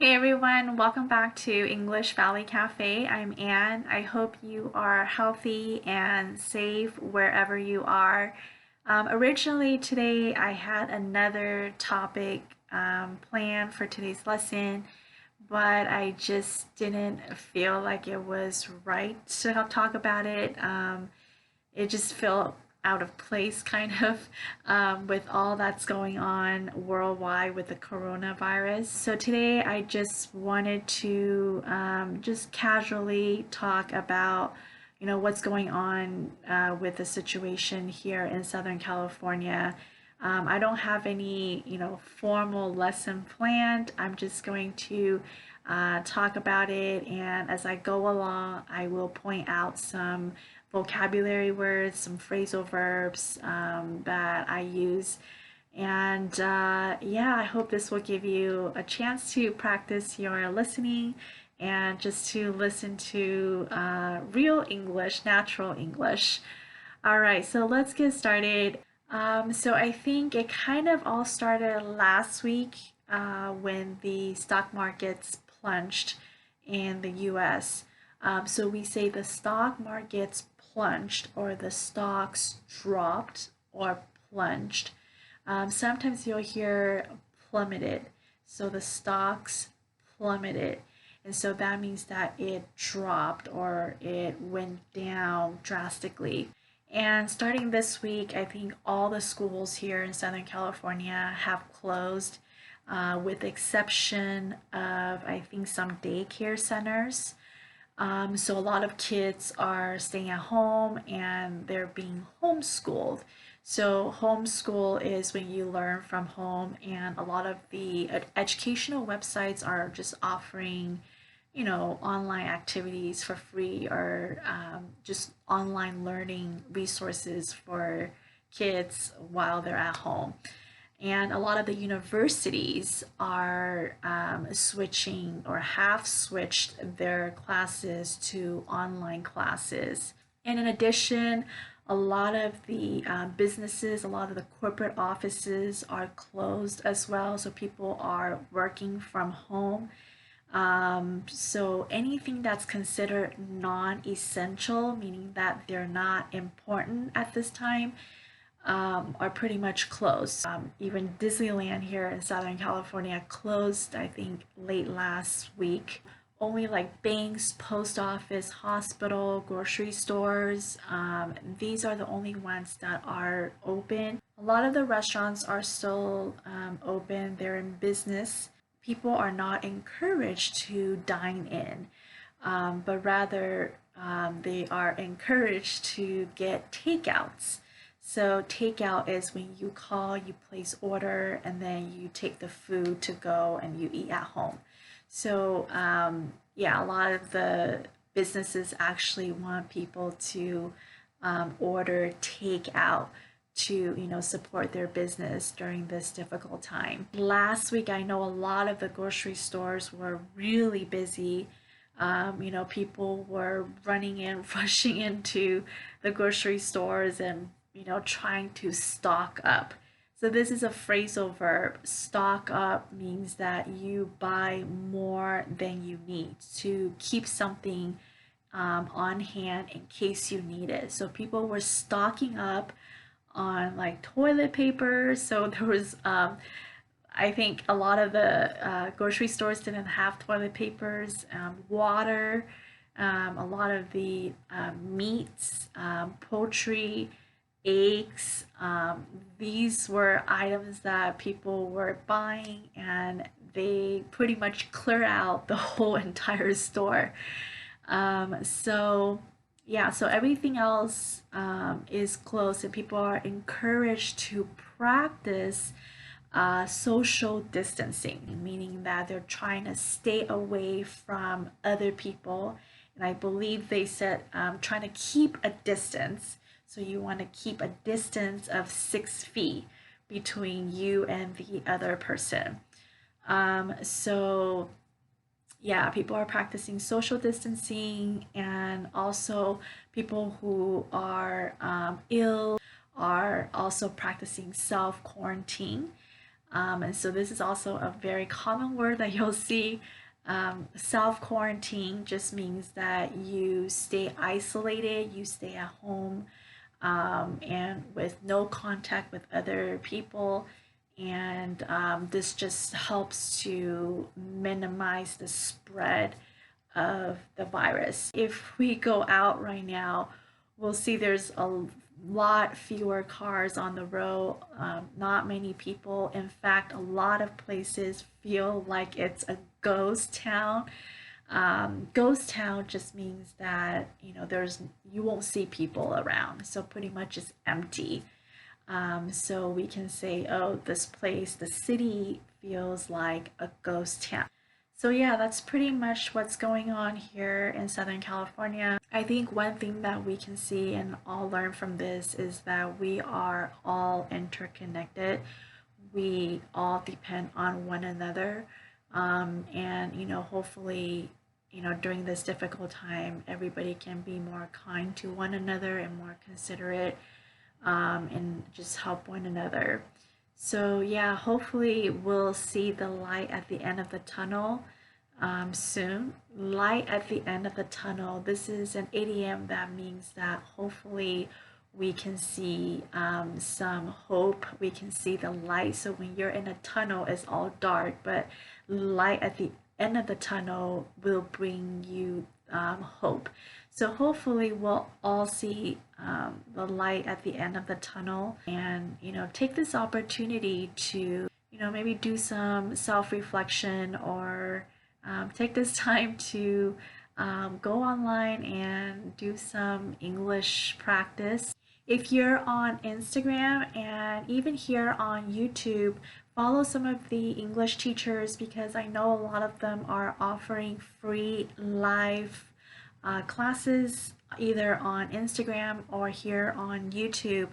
Hey everyone, welcome back to English Valley Cafe. I'm Anne. I hope you are healthy and safe wherever you are. Originally, today I had another topic planned for today's lesson, but I just didn't feel like it was right to talk about it. It just felt out of place, kind of, with all that's going on worldwide with the coronavirus. So today I just wanted to just casually talk about, what's going on with the situation here in Southern California. I don't have any, formal lesson planned. I'm just going to talk about it, and as I go along, I will point out some vocabulary words, some phrasal verbs that I use. And yeah, I hope this will give you a chance to practice your listening and just to listen to real English, natural English. All right, so let's get started. So I think it kind of all started last week when the stock markets plunged in the US. So we say the stock markets plunged or the stocks dropped or plunged. Sometimes you'll hear plummeted. So the stocks plummeted. And so that means that it dropped or it went down drastically. And starting this week, I think all the schools here in Southern California have closed, with the exception of, I think, some daycare centers. So a lot of kids are staying at home and they're being homeschooled. So homeschool is when you learn from home, and a lot of the educational websites are just offering, online activities for free, or just online learning resources for kids while they're at home. And a lot of the universities are switching or have switched their classes to online classes. And in addition, a lot of the businesses, a lot of the corporate offices are closed as well. So people are working from home. So anything that's considered non-essential, meaning that they're not important at this time, are pretty much closed. Even Disneyland here in Southern California closed, I think, late last week. Only like banks, post office, hospital, grocery stores, these are the only ones that are open. A lot of the restaurants are still open, they're in business. People are not encouraged to dine in, but rather they are encouraged to get takeouts. So takeout is when you call, you place order, and then you take the food to go and you eat at home. So yeah, a lot of the businesses actually want people to order takeout to, support their business during this difficult time. Last week, I know a lot of the grocery stores were really busy. People were running in, rushing into the grocery stores and, trying to stock up. So this is a phrasal verb. Stock up means that you buy more than you need to keep something on hand in case you need it. So people were stocking up on like toilet paper. So there was, I think a lot of the grocery stores didn't have toilet papers, water, a lot of the meats, poultry, eggs. These were items that people were buying, and they pretty much clear out the whole entire store. So yeah, so everything else is closed, and people are encouraged to practice social distancing, meaning that they're trying to stay away from other people. And I believe they said trying to keep a distance. So you want to keep a distance of 6 feet between you and the other person. So yeah, people are practicing social distancing, and also people who are ill are also practicing self quarantine. And so this is also a very common word that you'll see. Self-quarantine just means that you stay isolated, you stay at home, and with no contact with other people. And this just helps to minimize the spread of the virus. If we go out right now, we'll see there's a lot fewer cars on the road, not many people. In fact, a lot of places feel like it's a ghost town. Ghost town just means that you won't see people around, so pretty much it's empty. So we can say, oh, this place, the city feels like a ghost town. So yeah, that's pretty much what's going on here in Southern California. I think one thing that we can see and all learn from this is that we are all interconnected. We all depend on one another. And hopefully, during this difficult time, everybody can be more kind to one another and more considerate, and just help one another. So yeah, hopefully we'll see the light at the end of the tunnel soon. Light at the end of the tunnel. This is an idiom that means that hopefully we can see some hope. We can see the light. So when you're in a tunnel, it's all dark, but light at the end of the tunnel will bring you hope. So hopefully we'll all see the light at the end of the tunnel, and take this opportunity to maybe do some self-reflection, or take this time to go online and do some English practice. If you're on Instagram and even here on YouTube, follow some of the English teachers, because I know a lot of them are offering free live classes either on Instagram or here on YouTube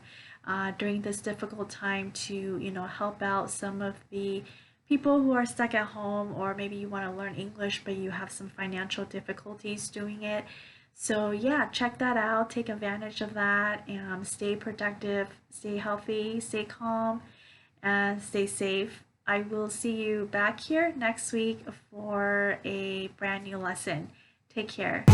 during this difficult time to help out some of the people who are stuck at home, or maybe you want to learn English but you have some financial difficulties doing it. So yeah, check that out, take advantage of that, and stay productive, stay healthy, stay calm, and stay safe. I will see you back here next week for a brand new lesson. Take care.